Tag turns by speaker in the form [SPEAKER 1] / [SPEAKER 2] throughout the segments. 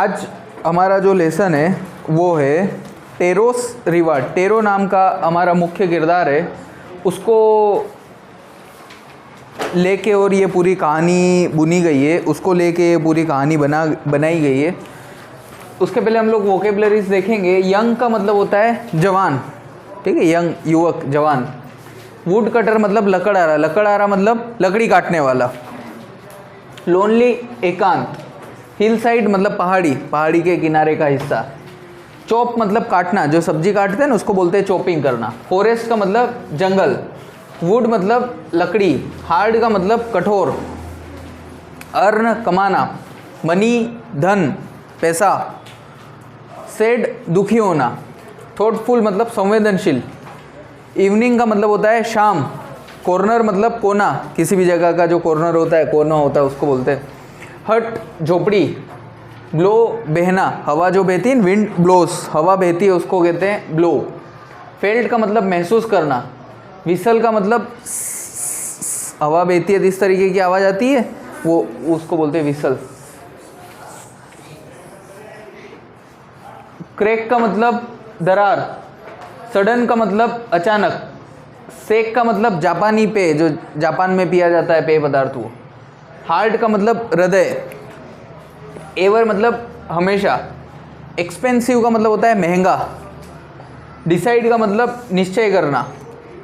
[SPEAKER 1] आज हमारा जो लेसन है वो है टेरोस रिवा। टेरो नाम का हमारा मुख्य किरदार है, उसको लेके और ये पूरी कहानी बुनी गई है, उसको लेके ये पूरी कहानी बनाई गई है। उसके पहले हम लोग वोकेबलरीज देखेंगे। यंग का मतलब होता है जवान, ठीक है, यंग युवक जवान। वुड कटर मतलब लकड़हारा, लकड़हारा मतलब लकड़ी काटने वाला। लोनली एकांत। हिल साइड मतलब पहाड़ी, पहाड़ी के किनारे का हिस्सा। चॉप मतलब काटना, जो सब्जी काटते हैं ना उसको बोलते हैं चॉपिंग करना। फॉरेस्ट का मतलब जंगल। वुड मतलब लकड़ी। हार्ड का मतलब कठोर। अर्न कमाना। मनी धन पैसा। सैड दुखी होना। थॉटफुल मतलब संवेदनशील। इवनिंग का मतलब होता है शाम। कॉर्नर मतलब कोना, किसी भी जगह का जो कॉर्नर होता है, कोना होता है, उसको बोलते हैं। हट झोपड़ी। ब्लो बहना, हवा जो बहती है, विंड ब्लोस, हवा बहती है उसको कहते हैं ब्लो। फेल्ट का मतलब महसूस करना। विसल का मतलब हवा बहती है तो इस तरीके की आवाज़ आती है, वो उसको बोलते हैं विसल। क्रैक का मतलब दरार। सडन का मतलब अचानक। सेक का मतलब जापानी पेय, जो जापान में पिया जाता है पेय पदार्थ वो। हार्ट का मतलब हृदय। एवर मतलब हमेशा। एक्सपेंसिव का मतलब होता है महंगा। डिसाइड का मतलब निश्चय करना।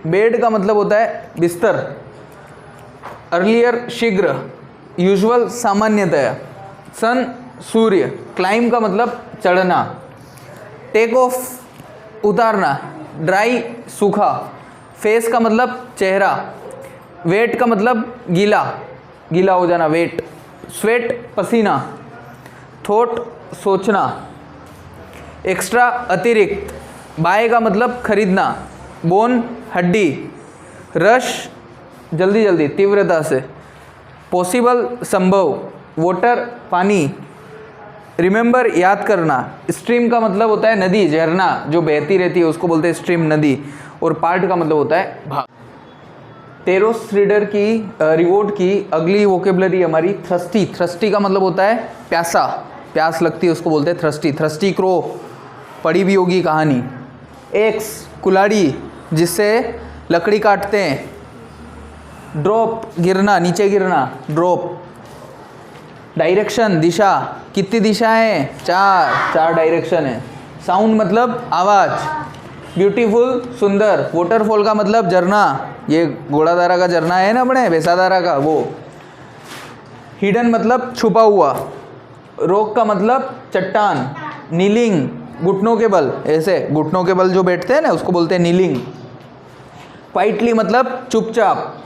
[SPEAKER 1] बेड का मतलब होता है बिस्तर। अर्लियर शीघ्र। यूजुअल सामान्यतया। सन सूर्य। क्लाइम का मतलब चढ़ना। टेक ऑफ उतारना। ड्राई सूखा। फेस का मतलब चेहरा। वेट का मतलब गीला, गीला हो जाना, वेट। स्वेट पसीना। थॉट सोचना। एक्स्ट्रा अतिरिक्त। बाय का मतलब खरीदना। बोन हड्डी। रश जल्दी जल्दी, तीव्रता से। पॉसिबल संभव। वाटर पानी। रिमेंबर याद करना। स्ट्रीम का मतलब होता है नदी, झरना जो बहती रहती है उसको बोलते हैं स्ट्रीम, नदी। और पार्ट का मतलब होता है भाग। टेरोस रीडर की रिवॉर्ड की अगली वोकेबलरी हमारी थ्रस्टी। थ्रस्टी का मतलब होता है प्यासा, प्यास लगती है उसको बोलते हैं थ्रस्टी। थ्रस्टी क्रो, पड़ी भी होगी कहानी। एक्स कुल्हाड़ी, जिससे लकड़ी काटते हैं। ड्रॉप गिरना, नीचे गिरना, ड्रॉप। डायरेक्शन दिशा, कितनी दिशा है? चार डायरेक्शन है। साउंड मतलब आवाज़। ब्यूटीफुल सुंदर। वाटरफॉल का मतलब झरना, ये घोड़ाधारा का झरना है ना अपने बेसाधारा का, वो। हिडन मतलब छुपा हुआ। रॉक का मतलब चट्टान। नीलिंग घुटनों के बल, ऐसे घुटनों के बल जो बैठते हैं ना उसको बोलते हैं नीलिंग। क्वाइटली मतलब चुपचाप।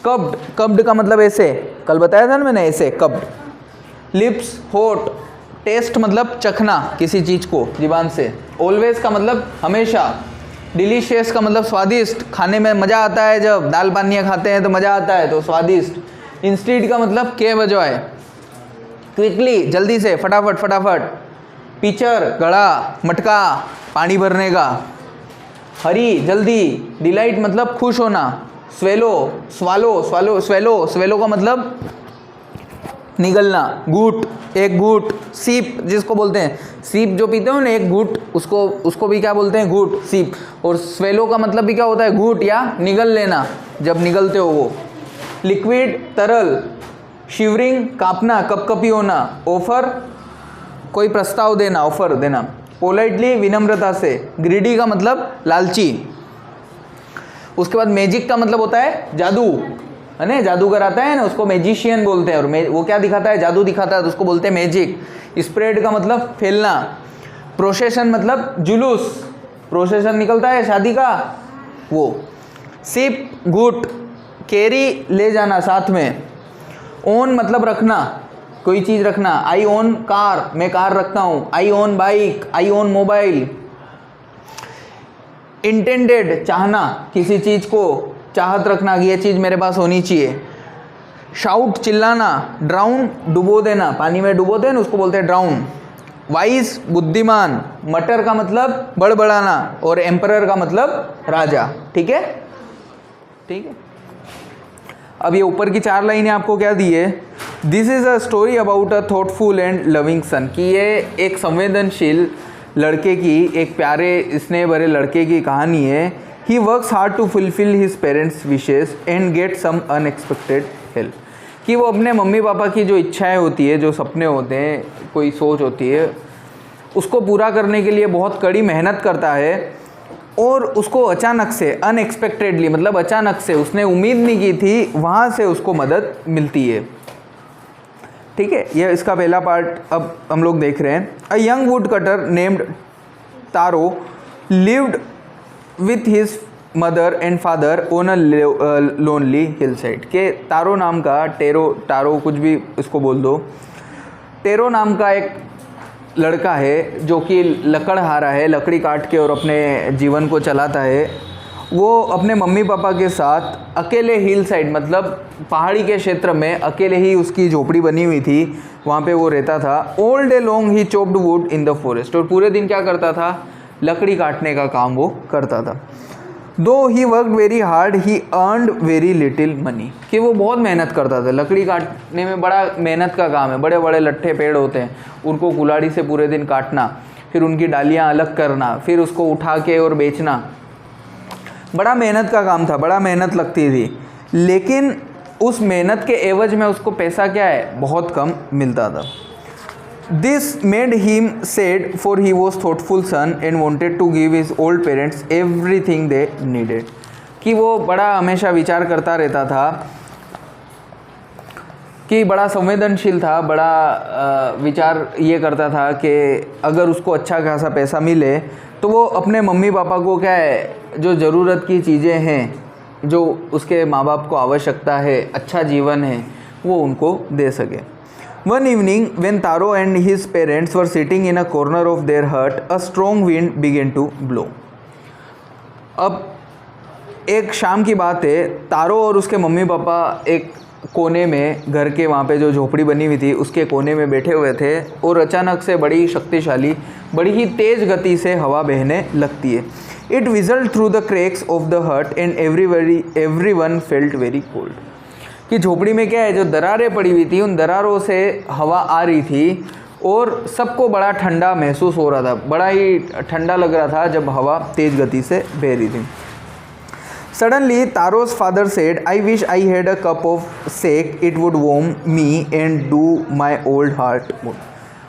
[SPEAKER 1] कब्ड, कब्ड का मतलब ऐसे, कल बताया था ना मैंने, ऐसे कब्ड। लिप्स होट। टेस्ट मतलब चखना किसी चीज़ को ज़ुबान से। ऑलवेज का मतलब हमेशा। डिलीशियस का मतलब स्वादिष्ट, खाने में मज़ा आता है, जब दाल पानिया खाते हैं तो मज़ा आता है, तो स्वादिष्ट। इंस्टीड का मतलब के बजाय। क्विकली जल्दी से, फटाफट फटाफट। पिचर घड़ा, मटका पानी भरने का। हरी जल्दी। डिलाइट मतलब खुश होना। Swallow swallow, swallow swallow, swallow का मतलब निगलना। घूट एक घूट। सीप जिसको बोलते हैं, सीप जो पीते हो ना एक घूट, उसको भी क्या बोलते हैं? घूट, सीप। और स्वेलो का मतलब भी क्या होता है? घूट या निगल लेना, जब निगलते हो वो। लिक्विड तरल। शिवरिंग कांपना, कपकपी होना। ऑफर कोई प्रस्ताव देना, ऑफर देना। पोलाइटली विनम्रता से। ग्रीडी का मतलब लालची। उसके बाद मैजिक का मतलब होता है जादू, है ना, जादूगर आता है ना उसको मैजिशियन बोलते हैं। और वो क्या दिखाता है? जादू दिखाता है, तो उसको बोलते हैं मैजिक। स्प्रेड का मतलब फैलना। प्रोसेशन मतलब जुलूस, प्रोसेशन निकलता है शादी का, वो। सिप गुट, कैरी ले जाना साथ में। ओन मतलब रखना, कोई चीज़ रखना। आई ओन कार, मैं कार रखता हूँ। आई ओन बाइक, आई ओन मोबाइल। इंटेंडेड चाहना, किसी चीज़ को चाहत रखना कि ये चीज़ मेरे पास होनी चाहिए। शाउट चिल्लाना। ड्राउन डुबो देना, पानी में डुबोते हैं ना उसको बोलते हैं ड्राउन। वाइज बुद्धिमान। मटर का मतलब बड़बड़ाना। और एम्परर का मतलब राजा। ठीक है, ठीक है। अब ये ऊपर की 4 लाइनें आपको क्या दी है? This is a story about a thoughtful and loving son, कि ये एक संवेदनशील लड़के की, एक प्यारे स्नेह भरे लड़के की कहानी है। He works hard to fulfil his parents wishes and get some unexpected help, कि वो अपने मम्मी पापा की जो इच्छाएं होती है, जो सपने होते हैं, कोई सोच होती है, उसको पूरा करने के लिए बहुत कड़ी मेहनत करता है और उसको अचानक से, अनएक्सपेक्टेडली मतलब अचानक से, उसने उम्मीद नहीं की थी, वहाँ से उसको मदद मिलती है। ठीक है, यह इसका पहला पार्ट अब हम लोग देख रहे हैं। A young would cutter named taro lived with his mother and father on a lonely hill side, के तारो नाम का, टारो कुछ भी इसको बोल दो, टेरो नाम का एक लड़का है जो कि लकड़हारा है, लकड़ी काट के और अपने जीवन को चलाता है। वो अपने मम्मी पापा के साथ अकेले हिल साइड, मतलब पहाड़ी के क्षेत्र में अकेले ही उसकी झोपड़ी बनी हुई थी, वहाँ पे वो रहता था। All day long he chopped would in the forest, और पूरे दिन क्या करता था, लकड़ी काटने का काम वो करता था। दो ही work very hard he earned very little money, कि वो बहुत मेहनत करता था। लकड़ी काटने में बड़ा मेहनत का काम है, बड़े बड़े लट्ठे पेड़ होते हैं, उनको कुल्हाड़ी से पूरे दिन काटना, फिर उनकी डालियाँ अलग करना, फिर उसको उठा के और बेचना, बड़ा मेहनत का काम था, बड़ा मेहनत लगती थी। लेकिन उस मेहनत के एवज में उसको पैसा क्या है, बहुत कम मिलता था। This made him sad for he was thoughtful son and wanted to give his old parents everything they needed, कि वो बड़ा हमेशा विचार करता रहता था, कि बड़ा संवेदनशील था, बड़ा विचार ये करता था कि अगर उसको अच्छा खासा पैसा मिले तो वो अपने मम्मी पापा को क्या है, जो ज़रूरत की चीज़ें हैं, जो उसके माँ बाप को आवश्यकता है, अच्छा जीवन है, वो उनको दे सके। One evening when Taro and his parents were sitting in a corner of their hut, a strong wind began to blow. अब एक शाम की बात है, तारो और उसके मम्मी पापा एक कोने में, घर के वहाँ पे जो झोपड़ी बनी हुई थी उसके कोने में बैठे हुए थे, और अचानक से बड़ी शक्तिशाली, बड़ी ही तेज़ गति से हवा बहने लगती है। It whistled through the cracks of the hut and everyone felt very cold, कि झोपड़ी में क्या है, जो दरारें पड़ी हुई थी, उन दरारों से हवा आ रही थी और सबको बड़ा ठंडा महसूस हो रहा था, बड़ा ही ठंडा लग रहा था जब हवा तेज़ गति से बह रही थी। Suddenly, Taro's father said, I wish I had a cup of sake, it would warm me and do my old heart good.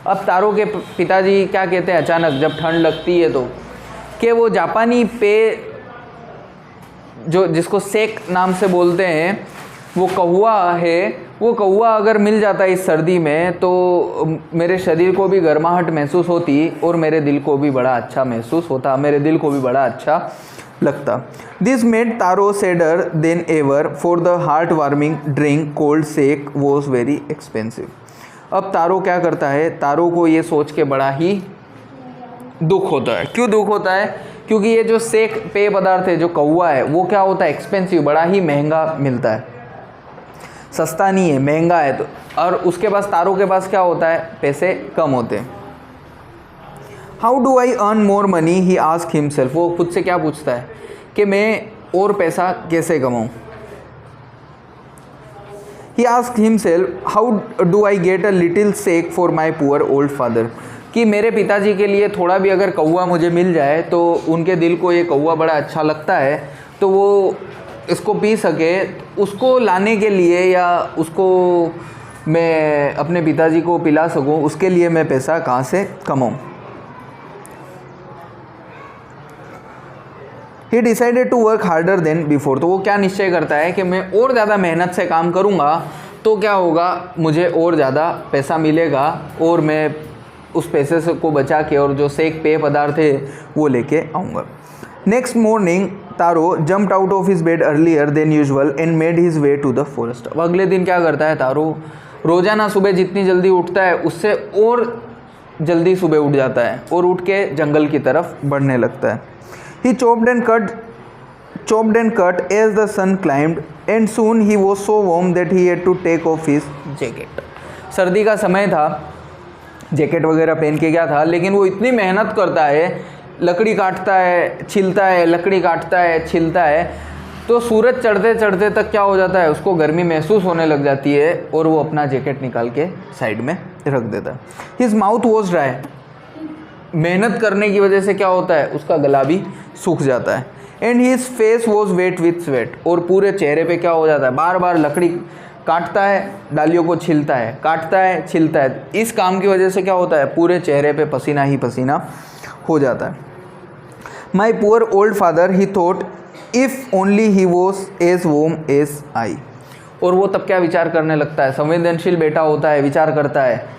[SPEAKER 1] अब तारो के पिताजी क्या कहते हैं अचानक, जब ठंड लगती है तो, कि वो जापानी पेय, जो जिसको सेक नाम से बोलते हैं, वो कौवा है, वो कौवा अगर मिल जाता इस सर्दी में तो मेरे शरीर को भी गर्माहट महसूस होती और मेरे दिल को भी बड़ा अच्छा महसूस होता, मेरे दिल को भी बड़ा अच्छा लगता। This made Taro sadder than ever for the heart warming drink cold sake was very expensive. अब तारो क्या करता है, तारो को ये सोच के बड़ा ही दुख होता है। क्यों दुख होता है? क्योंकि ये जो सेक पेय पदार्थ है, जो कौवा है, वो क्या होता है, एक्सपेंसिव, बड़ा ही महंगा मिलता है, सस्ता नहीं है, महंगा है। तो और उसके पास, तारो के पास क्या होता है, पैसे कम होते हैं। How do I earn more money, he asked himself, वो खुद से क्या पूछता है कि मैं और पैसा कैसे कमाऊँ। He asked himself how do I get a little sake for my poor old father, कि मेरे पिताजी के लिए थोड़ा भी अगर कौवा मुझे मिल जाए तो उनके दिल को ये कौवा बड़ा अच्छा लगता है, तो वो इसको पी सके, उसको लाने के लिए या उसको मैं अपने पिताजी को पिला सकूं, उसके लिए मैं पैसा कहाँ से कमाऊं। He decided to work harder than before, तो वो क्या निश्चय करता है कि मैं और ज़्यादा मेहनत से काम करूँगा तो क्या होगा, मुझे और ज़्यादा पैसा मिलेगा और मैं उस पैसे से को बचा के और जो सेक पेय पदार्थ है वो लेके आऊँगा। Next morning Taro jumped out of his bed earlier than usual and made his way to the forest. अब अगले दिन क्या करता है तारो, रोज़ाना सुबह जितनी जल्दी उठता है उससे और जल्दी सुबह उठ जाता है और उठ के जंगल की तरफ बढ़ने लगता है। He chopped and cut as the sun climbed, and soon he was so warm that he had to take off his jacket. सर्दी का समय था, जैकेट वगैरह पहन के गया था, लेकिन वो इतनी मेहनत करता है, लकड़ी काटता है, छिलता है, लकड़ी काटता है, छिलता है, तो सूरज चढ़ते चढ़ते तक क्या हो जाता है, उसको गर्मी महसूस होने लग जाती है और वो अपना जैकेट निकाल के साइड में रख देता है। हिज माउथ वॉज ड्राई, मेहनत करने की वजह से क्या होता है, उसका गला भी सूख जाता है। And his face was wet with sweat, और पूरे चेहरे पे क्या हो जाता है, बार बार लकड़ी काटता है, डालियों को छिलता है, काटता है, छिलता है। इस काम की वजह से क्या होता है, पूरे चेहरे पे पसीना ही पसीना हो जाता है। My poor old father he thought if only he was as warm as I. और वो तब क्या विचार करने लगता है, संवेदनशील बेटा होता है, विचार करता है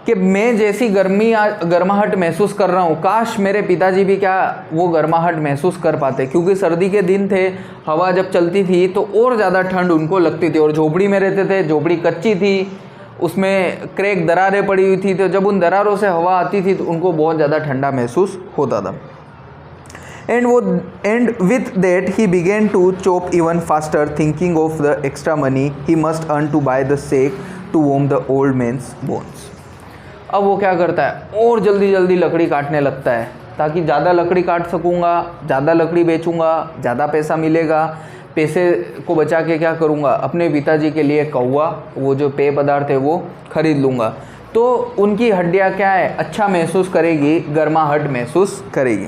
[SPEAKER 1] कि मैं जैसी गर्माहट महसूस कर रहा हूँ, काश मेरे पिताजी भी क्या वो गर्माहट महसूस कर पाते, क्योंकि सर्दी के दिन थे, हवा जब चलती थी तो और ज़्यादा ठंड उनको लगती थी। और झोपड़ी में रहते थे, झोपड़ी कच्ची थी, उसमें क्रैक दरारें पड़ी हुई थी, तो जब उन दरारों से हवा आती थी तो उनको बहुत ज़्यादा ठंडा महसूस होता था। And with that he began to chop even faster, thinking of the extra money he must earn to buy the sake to warm the old man's bones. अब वो क्या करता है, और जल्दी जल्दी लकड़ी काटने लगता है, ताकि ज़्यादा लकड़ी काट सकूँगा, ज़्यादा लकड़ी बेचूँगा, ज़्यादा पैसा मिलेगा, पैसे को बचा के क्या करूँगा, अपने पिताजी के लिए कौवा, वो जो पेय पदार्थ है वो खरीद लूँगा। तो उनकी हड्डियाँ क्या है, अच्छा महसूस करेगी, गर्माहट महसूस करेगी।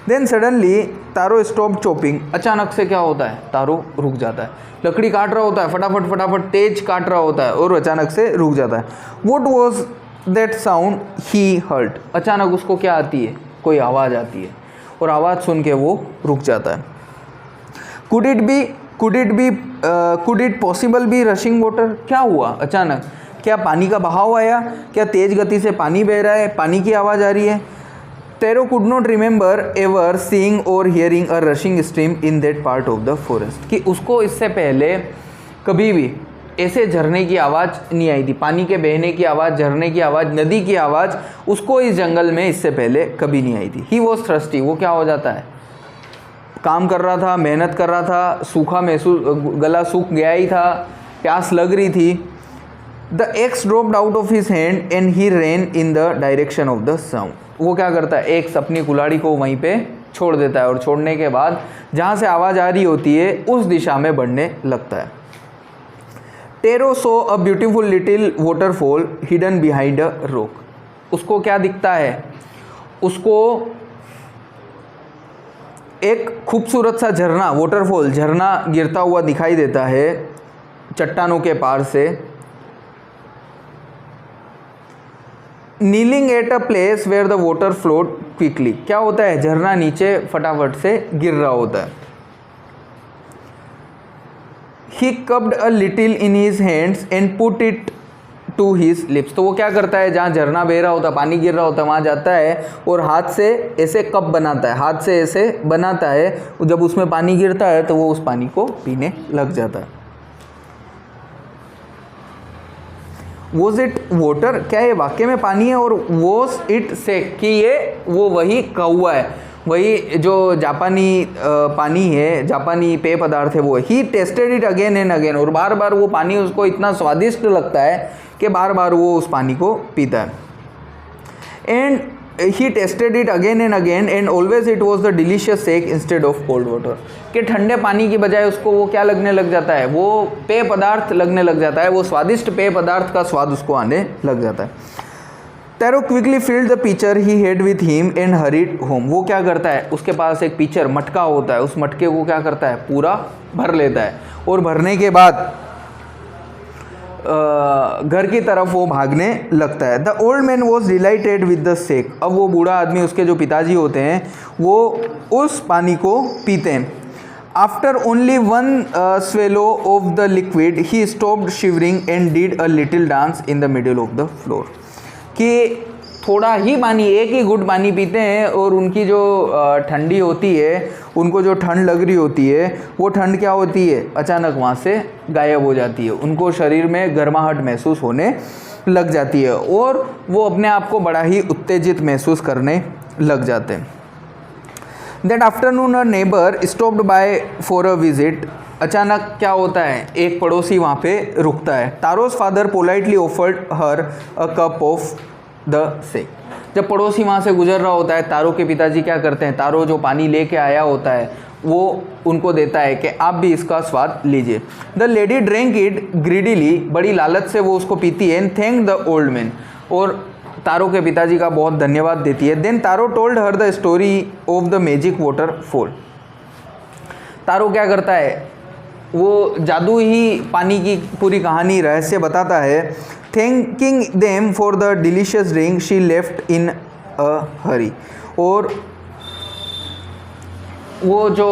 [SPEAKER 1] देन सडनली तारो स्टॉप चॉपिंग, अचानक से क्या होता है, तारो रुक जाता है। लकड़ी काट रहा होता है, फटाफट फटाफट तेज काट रहा होता है, और अचानक से रुक जाता है। What was that sound he heard, अचानक उसको क्या आती है, कोई आवाज़ आती है, और आवाज़ सुन के वो रुक जाता है। Could it possible be rushing water, क्या हुआ अचानक, क्या पानी का बहाव आया, क्या तेज गति से पानी बह रहा है, पानी की आवाज़ आ रही है। Taro could not remember ever seeing or hearing a rushing stream in that part of the forest, कि उसको इससे पहले कभी भी ऐसे झरने की आवाज़ नहीं आई थी, पानी के बहने की आवाज़, झरने की आवाज़, नदी की आवाज़ उसको इस जंगल में इससे पहले कभी नहीं आई थी। He was thirsty, वो क्या हो जाता है, काम कर रहा था, मेहनत कर रहा था, सूखा महसूस, गला सूख गया ही था, प्यास लग रही थी। The axe dropped out of his hand and he ran in the direction of the sound, वो क्या करता है, एक्स अपनी कुल्हाड़ी को वहीं पे छोड़ देता है, और छोड़ने के बाद जहाँ से आवाज़ आ रही होती है उस दिशा में बढ़ने लगता है। Tarot so a beautiful little waterfall hidden behind a rock, उसको क्या दिखता है, उसको एक खूबसूरत सा झरना, वाटरफॉल, झरना गिरता हुआ दिखाई देता है चट्टानों के पार से। Kneeling at a place where the water float quickly, क्या होता है, झरना नीचे फटाफट से गिर रहा होता है। He cupped a little in his hands and put it to his lips, तो वो क्या करता है, जहाँ झरना बह रहा होता, पानी गिर रहा होता है, वहाँ जाता है और हाथ से ऐसे कप बनाता है, हाथ से ऐसे बनाता है, जब उसमें पानी गिरता है तो वो उस पानी को पीने लग जाता है। वॉज इट वाटर, क्या ये वाकई में पानी है, और वॉज इट सेक, कि ये वो वही कौवा है, वही जो जापानी पानी है, जापानी पेय पदार्थ है वो। He tasted it again and again, और बार बार वो पानी उसको इतना स्वादिष्ट लगता है कि बार बार वो उस पानी को पीता है। And he tasted it again and again and always it was the delicious sake instead of cold water, कि ठंडे पानी की बजाय उसको वो क्या लगने लग जाता है, वो पेय पदार्थ लगने लग जाता है, वो स्वादिष्ट पेय पदार्थ का स्वाद उसको आने लग जाता है। Taro quickly filled the pitcher he had with him and hurried home, वो क्या करता है, उसके पास एक पिचर, मटका होता है, उस मटके को क्या करता है, पूरा भर लेता है, और भरने के बाद घर की तरफ वो भागने लगता है। The old man was dilated with the sake, अब वो बूढ़ा आदमी, उसके जो पिताजी होते हैं, वो उस पानी को पीते हैं। After only one swallow of the liquid he stopped shivering and did a little dance in the middle of the floor, कि थोड़ा ही पानी, एक ही घुट पानी पीते हैं, और उनकी जो ठंडी होती है, उनको जो ठंड लग रही होती है, वो ठंड क्या होती है, अचानक वहाँ से गायब हो जाती है, उनको शरीर में गर्माहट महसूस होने लग जाती है, और वो अपने आप को बड़ा ही उत्तेजित महसूस करने लग जाते हैं। That afternoon a neighbour stopped bye for a visit, अचानक क्या होता है, एक पड़ोसी वहाँ पे रुकता है। Taro's father politely offered her a cup of the sake, जब पड़ोसी वहाँ से गुजर रहा होता है, तारो के पिताजी क्या करते हैं, तारो जो पानी लेके आया होता है वो उनको देता है कि आप भी इसका स्वाद लीजिए। The lady drink it greedily, बड़ी लालच से वो उसको पीती है। And thank the old man, और तारो के पिताजी का बहुत धन्यवाद देती है। Then Taro told her the story of the magic waterfall. Taro क्या करता है, वो जादू ही पानी की पूरी कहानी रहस्य बताता है। Thanking them for the delicious drink she left in a hurry, और वो जो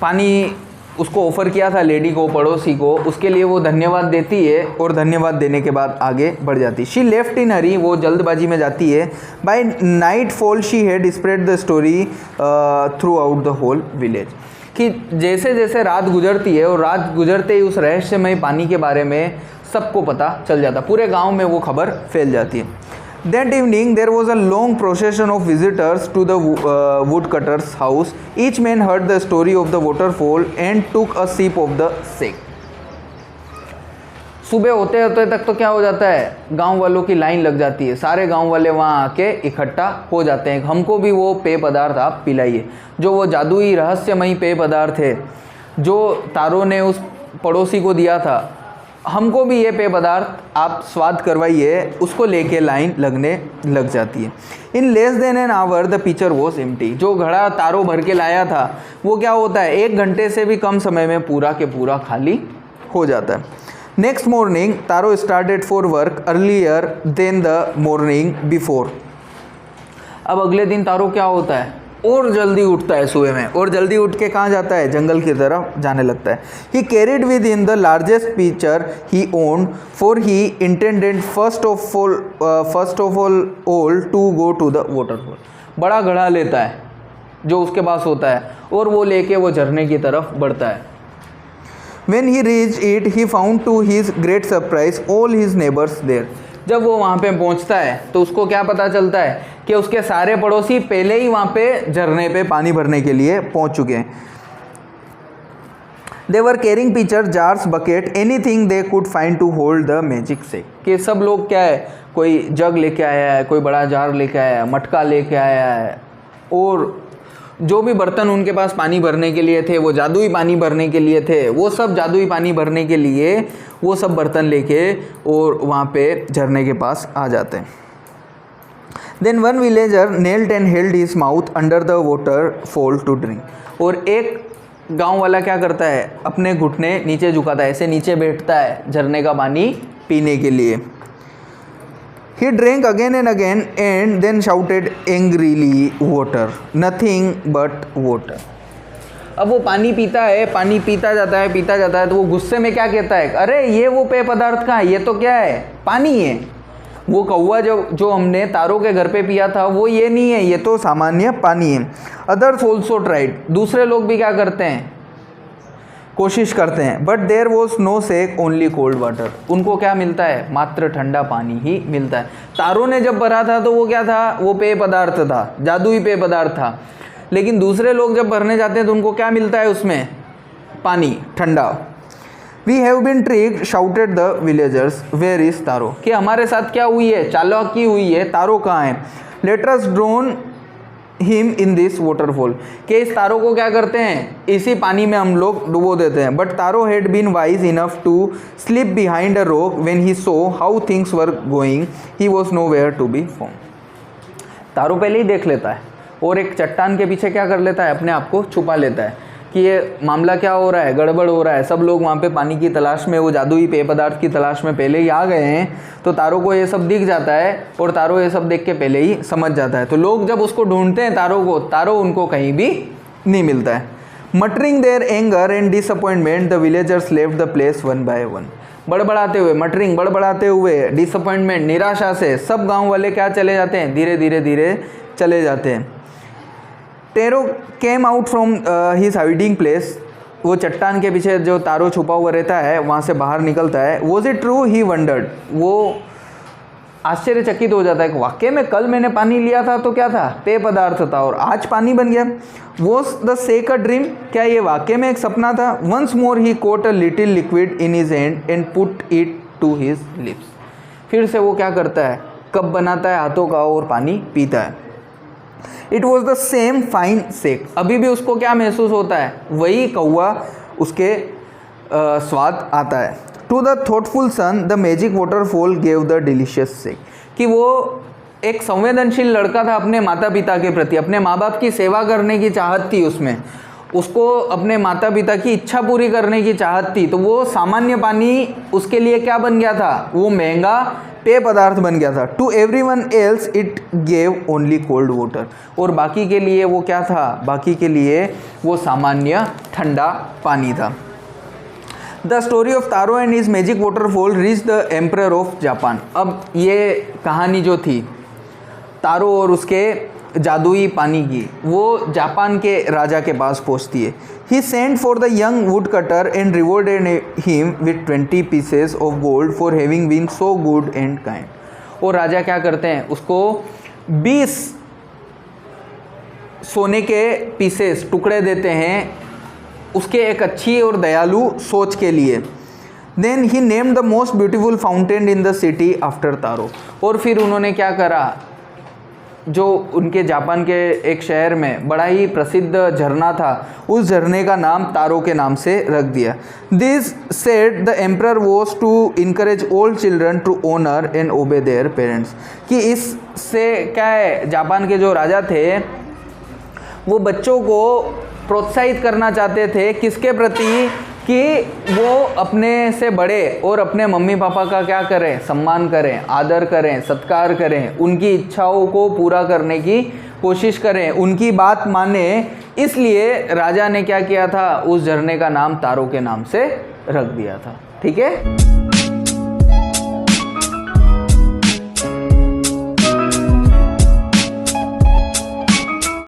[SPEAKER 1] पानी उसको ऑफ़र किया था लेडी को, पड़ोसी को, उसके लिए वो धन्यवाद देती है और धन्यवाद देने के बाद आगे बढ़ जाती है। शी लेफ्ट इन हरी, वो जल्दबाजी में जाती है। By nightfall she had spread the story throughout the whole village, कि जैसे जैसे रात गुजरती है और रात गुजरते ही उस रहस्यमय पानी के बारे में सबको पता चल जाता, पूरे गांव में वो खबर फैल जाती है। That evening there was a long procession of visitors to the woodcutter's house. Each man heard the story of the waterfall and took a sip of the sake. सुबह होते होते तक तो क्या हो जाता है, गांव वालों की लाइन लग जाती है, सारे गांव वाले वहाँ आके इकट्ठा हो जाते हैं, हमको भी वो पेय पदार्थ आप पिलाइए। जो वो जादुई रहस्यमयी पेय पदार्थ है जो तारो ने उस पड़ोसी को दिया था, हमको भी ये पेय पदार्थ आप स्वाद करवाइए, उसको लेके लाइन लगने लग जाती है। In less than an hour the picture was empty, जो घड़ा तारो भर के लाया था वो क्या होता है, 1 घंटे से भी कम समय में पूरा के पूरा खाली हो जाता है। Next morning Taro started for work earlier than the morning before. अब अगले दिन तारो क्या होता है, और जल्दी उठता है सुबह में, और जल्दी उठ के कहाँ जाता है, जंगल की तरफ जाने लगता है। He carried with in the largest picture he owned, for he intended first of all to go to the waterfall. बड़ा घड़ा लेता है जो उसके पास होता है, और वो लेके वो झरने की तरफ बढ़ता है। When he reached it, he found to his great surprise all his neighbors there. जब वो वहाँ पे पहुँचता है तो उसको क्या पता चलता है कि उसके सारे पड़ोसी पहले ही वहाँ पे झरने पे पानी भरने के लिए पहुँच चुके हैं। They were carrying pitcher, jars, bucket, anything they could find to hold the magic sack. कि सब लोग क्या है, कोई जग लेके आया है, कोई बड़ा जार लेके आया है, मटका लेके आया है, और जो भी बर्तन उनके पास पानी भरने के लिए थे, वो जादुई पानी भरने के लिए थे, वो सब जादुई पानी भरने के लिए वो सब बर्तन लेके और वहाँ पे झरने के पास आ जाते हैं। Then one villager kneeled and held his mouth under the waterfall to drink. और एक गांव वाला क्या करता है, अपने घुटने नीचे झुकाता है, ऐसे नीचे बैठता है झरने का पानी पीने के लिए। He drank again and again and then shouted angrily, water, nothing but water. अब वो पानी पीता है, पानी पीता जाता है, तो वो गुस्से में क्या कहता है, अरे ये वो पेय पदार्थ कहाँ है, ये तो क्या है, पानी है। वो कौवा जो हमने तारो के घर पे पिया था वो ये नहीं है, ये तो सामान्य पानी है। अदर्स ऑल्सो ट्राइड, दूसरे लोग भी क्या करते हैं, कोशिश करते हैं। But there was no sake, only cold water. उनको क्या मिलता है, मात्र ठंडा पानी ही मिलता है। तारो ने जब भरा था तो वो क्या था, वो पेय पदार्थ था, जादुई पेय पदार्थ था। लेकिन दूसरे लोग जब भरने जाते हैं तो उनको क्या मिलता है उसमें, पानी ठंडा। We have been tricked, shouted the villagers, where is Taro, कि हमारे साथ क्या हुई है, चालाकी हुई है, तारो कहाँ है। Let us drone him in this waterfall, कि इस तारो को क्या करते हैं, इसी पानी में हम लोग डुबो देते हैं। But Taro had been wise enough to slip behind a rock when he saw how things were going, he was nowhere to be found. Taro पहले ही देख लेता है और एक चट्टान के पीछे क्या कर लेता है, अपने आप को छुपा लेता है कि ये मामला क्या हो रहा है, गड़बड़ हो रहा है। सब लोग वहाँ पे पानी की तलाश में, वो जादुई पेय पदार्थ की तलाश में पहले ही आ गए हैं। तो तारो को ये सब दिख जाता है और तारो ये सब देख के पहले ही समझ जाता है। तो लोग जब उसको ढूंढते हैं तारो को, तारो उनको कहीं भी नहीं मिलता है। Muttering their anger and disappointment the villagers left the place one by one. बड़बड़ाते हुए, मटरिंग बड़बड़ाते हुए, डिसअपॉइंटमेंट निराशा से सब गाँव वाले क्या चले जाते हैं, धीरे धीरे धीरे चले जाते हैं। Tarot came out from his hiding place, वो चट्टान के पीछे जो तारो छुपा हुआ रहता है वहाँ से बाहर निकलता है। Was it true, he wondered, वो आश्चर्यचकित हो जाता है कि वाकई में कल मैंने पानी लिया था तो क्या था, पेय पदार्थ था, और आज पानी बन गया। Was the sake a dream, क्या ये वाकई में एक सपना था। Once more he caught a little liquid in his hand and put it to his lips. फिर से वो क्या करता है, कप बनाता है हाथों का और पानी पीता है। It was the same fine sake. अभी भी उसको क्या महसूस होता है, वही कौवा उसके स्वाद आता है। To the thoughtful son the magic waterfall gave the delicious sake, कि वो एक संवेदनशील लड़का था अपने माता पिता के प्रति, अपने माँ बाप की सेवा करने की चाहत थी उसमें, उसको अपने माता पिता की इच्छा पूरी करने की चाहत थी। तो वो सामान्य पानी उसके लिए क्या बन गया था, वो महंगा पेय पदार्थ बन गया था। To everyone else it gave only cold water, और बाकी के लिए वो क्या था, बाकी के लिए वो सामान्य ठंडा पानी था। The story of taro and his magic waterfall reach the emperor of Japan. अब ये कहानी जो थी तारो और उसके जादुई पानी की, वो जापान के राजा के पास पहुंचती है। He sent for the young woodcutter and rewarded him with 20 pieces of gold for having been so good and kind. और राजा क्या करते हैं, उसको 20 सोने के पीसेस टुकड़े देते हैं उसके एक अच्छी और दयालु सोच के लिए। Then he named the most beautiful fountain in the city after Taro. और फिर उन्होंने क्या करा, जो उनके जापान के एक शहर में बड़ा ही प्रसिद्ध झरना था, उस झरने का नाम तारो के नाम से रख दिया। This said the emperor was to encourage all children to honour and obey their parents, कि इससे क्या है, जापान के जो राजा थे वो बच्चों को प्रोत्साहित करना चाहते थे, किसके प्रति, कि वो अपने से बड़े और अपने मम्मी पापा का क्या करें, सम्मान करें, आदर करें, सत्कार करें, उनकी इच्छाओं को पूरा करने की कोशिश करें, उनकी बात माने। इसलिए राजा ने क्या किया था, उस झरने का नाम तारो के नाम से रख दिया था। ठीक है।